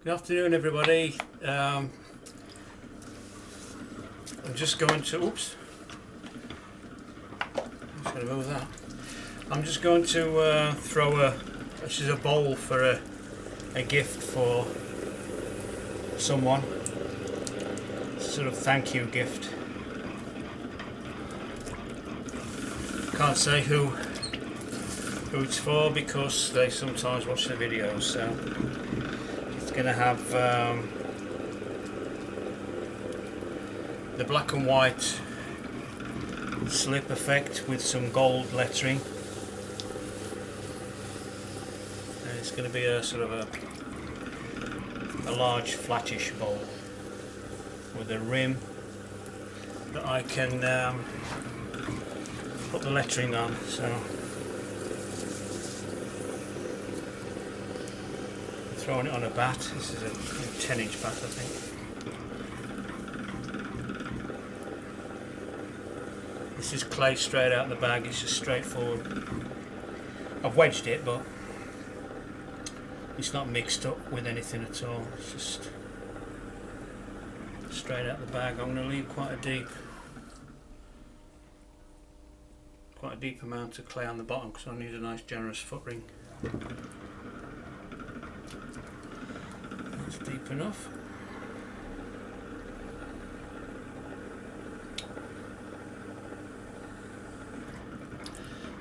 Good afternoon, everybody. I'm just going to, oops, I'm just going to move that. I'm just going to throw this is a bowl for a gift for someone. It's a sort of thank you gift. Can't say who it's for because they sometimes watch the videos, so it's going to have the black and white slip effect with some gold lettering. And it's going to be a sort of a large flattish bowl with a rim that I can put the lettering on. So throwing it on a bat. This is a 10-inch bat, I think. This is clay straight out of the bag. It's just straightforward. I've wedged it, but it's not mixed up with anything at all. It's just straight out of the bag. I'm going to leave quite a deep amount of clay on the bottom because I need a nice generous foot ring. It's deep enough.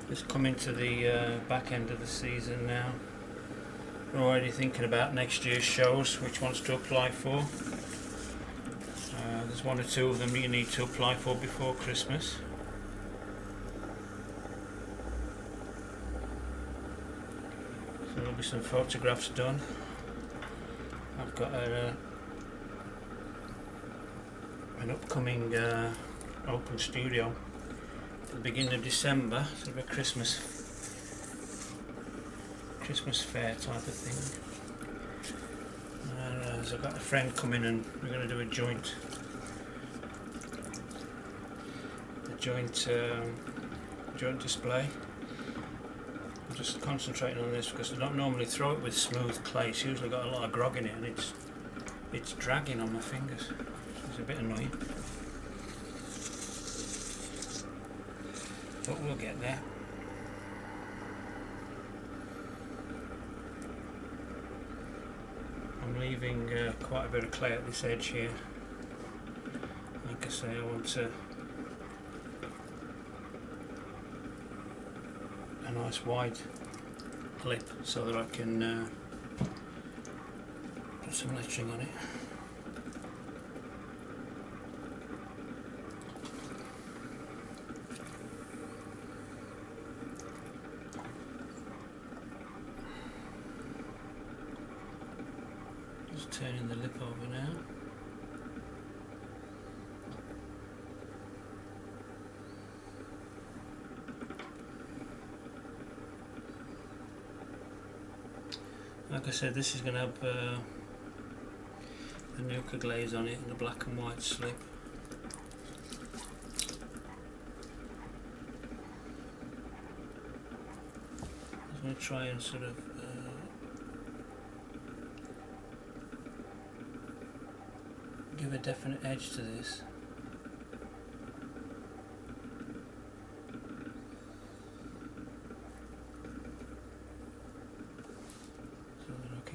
It's coming to the back end of the season now. We're already thinking about next year's shows, which ones to apply for. There's one or two of them you need to apply for before Christmas. So there'll be some photographs done. I've got an upcoming open studio at the beginning of December, sort of a Christmas fair type of thing. And so I've got a friend coming and we're going to do a joint display. I'm just concentrating on this because I don't normally throw it with smooth clay. It's usually got a lot of grog in it and it's dragging on my fingers. It's a bit annoying. But we'll get there. I'm leaving quite a bit of clay at this edge here. Like I say, I want a nice wide lip so that I can put some lettering on it. Just turning the lip over now. Like I said, this is going to have the nuka glaze on it and the black and white slip. I'm going to try and sort of give a definite edge to this.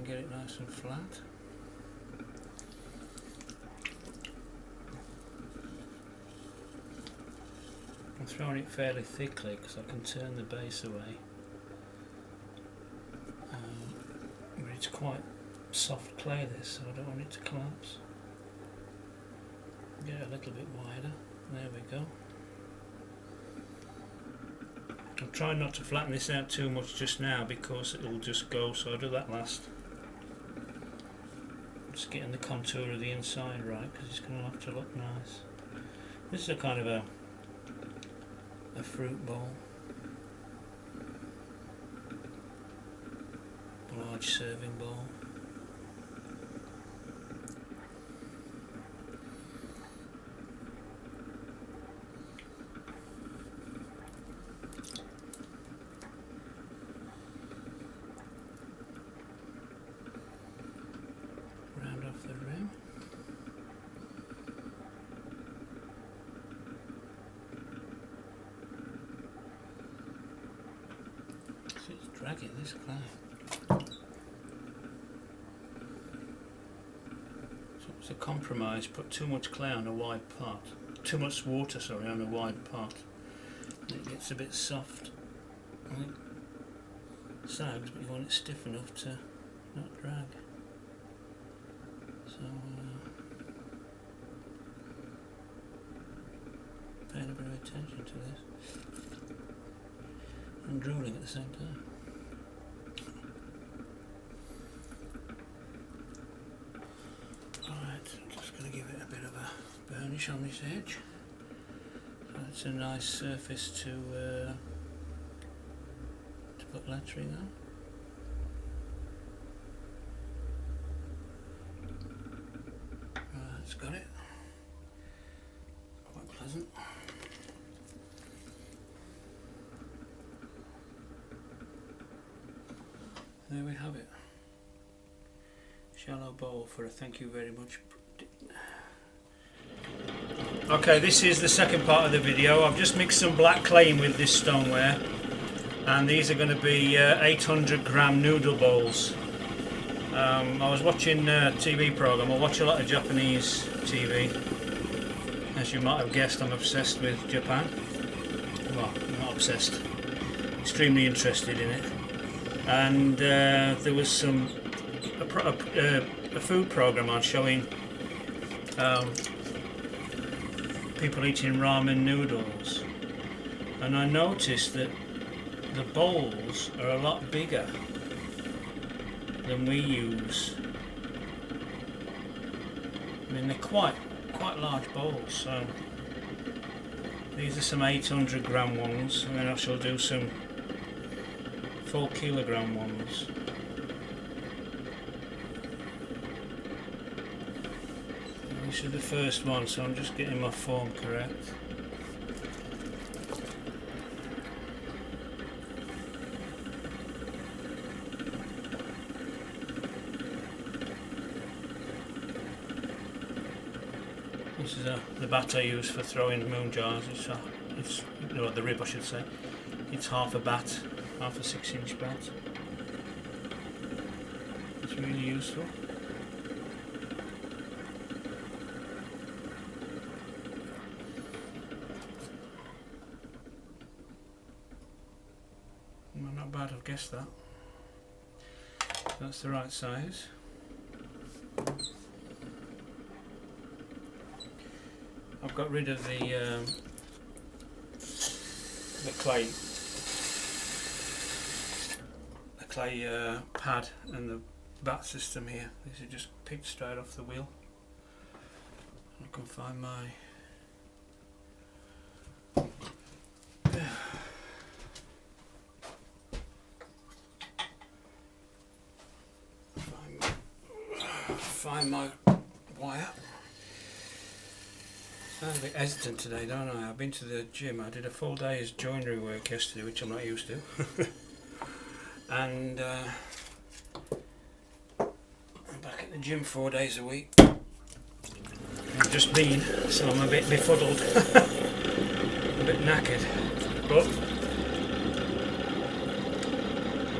Get it nice and flat. I'm throwing it fairly thickly because I can turn the base away. But it's quite soft clay this, so I don't want it to collapse. Get it a little bit wider. There we go. I'm trying not to flatten this out too much just now because it will just go, so I'll do that last. Just getting the contour of the inside right because it's going to have to look nice. This is a kind of a fruit bowl, a large serving bowl. dragging this clay. So it's a compromise. Put too much clay on a wide part. Too much water, sorry, on a wide part. And it gets a bit soft. And it sags, but you want it stiff enough to not drag. So paying a bit of attention to this. And drooling at the same time. Alright, I'm just going to give it a bit of a burnish on this edge. So it's a nice surface to put lettering on. Right, it's got it. Quite pleasant. There we have it. Shallow bowl for a thank you very much. Okay, this is the second part of the video. I've just mixed some black clay in with this stoneware, and these are going to be 800 gram noodle bowls. I was watching a TV program. I watch a lot of Japanese TV. As you might have guessed, I'm obsessed with Japan. Well, not obsessed, extremely interested in it. And there was a food program on showing people eating ramen noodles, and I noticed that the bowls are a lot bigger than we use. I mean, they're quite large bowls. So these are some 800 gram ones, and then I shall do some 4 kilogram ones. This is the first one, so I'm just getting my form correct. This is the bat I use for throwing moon jars. It's no, the rib I should say. It's half a bat, half a 6-inch bat. It's really useful. Well, not bad, I've guessed that. That's the right size. I've got rid of the clay pad and the bat system here. These are just picked straight off the wheel. I can find my find my wire. I'm a bit hesitant today, don't I? I've been to the gym. I did a full day's joinery work yesterday, which I'm not used to. And I'm back at the gym 4 days a week. I've just been, so I'm a bit befuddled. A bit knackered. But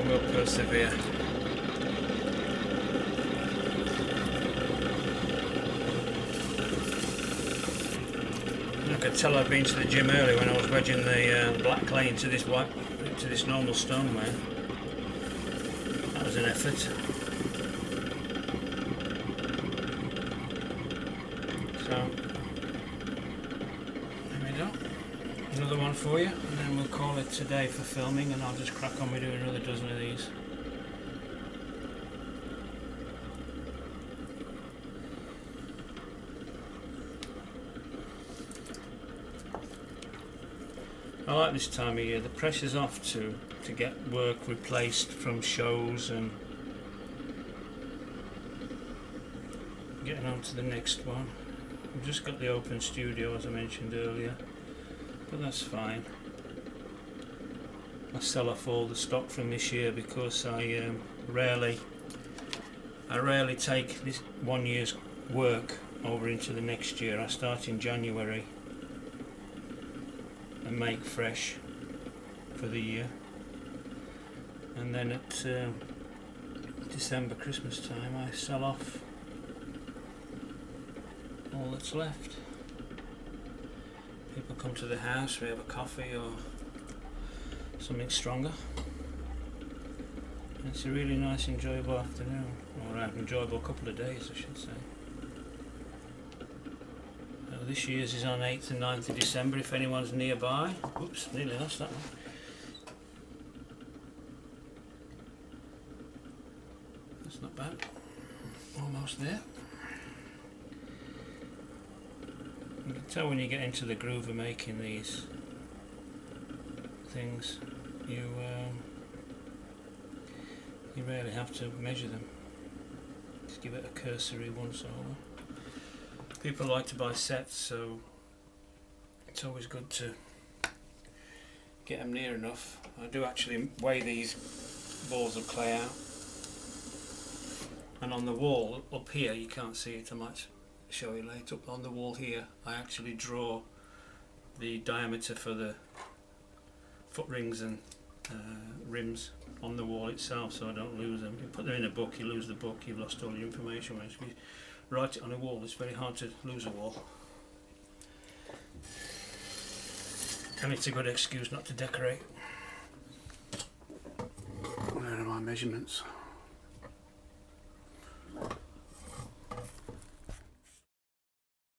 we will persevere. I could tell I'd been to the gym early when I was wedging the black clay into this normal stoneware. That was an effort. So there we go. Another one for you, and then we'll call it today for filming, and I'll just crack on with doing another dozen of these. I like this time of year. The pressure's off to get work replaced from shows and getting on to the next one. I've just got the open studio as I mentioned earlier, but that's fine. I sell off all the stock from this year because I rarely take this 1 year's work over into the next year. I start in January and make fresh for the year. and then at December, Christmas time, I sell off all that's left. People come to the house, we have a coffee or something stronger. And it's a really nice, enjoyable afternoon, or an enjoyable couple of days, I should say. This year's is on 8th and 9th of December if anyone's nearby. Oops, nearly lost that one. That's not bad. Almost there. You can tell when you get into the groove of making these things, you rarely have to measure them. Just give it a cursory once over. People like to buy sets, so it's always good to get them near enough. I do actually weigh these balls of clay out, and on the wall up here, you can't see it, I might show you later. Up on the wall here, I actually draw the diameter for the foot rings and rims on the wall itself, so I don't lose them. You put them in a book, you lose the book, you've lost all your information. Whereas if you write it on a wall, it's very hard to lose a wall. And it's a good excuse not to decorate. Where are my measurements?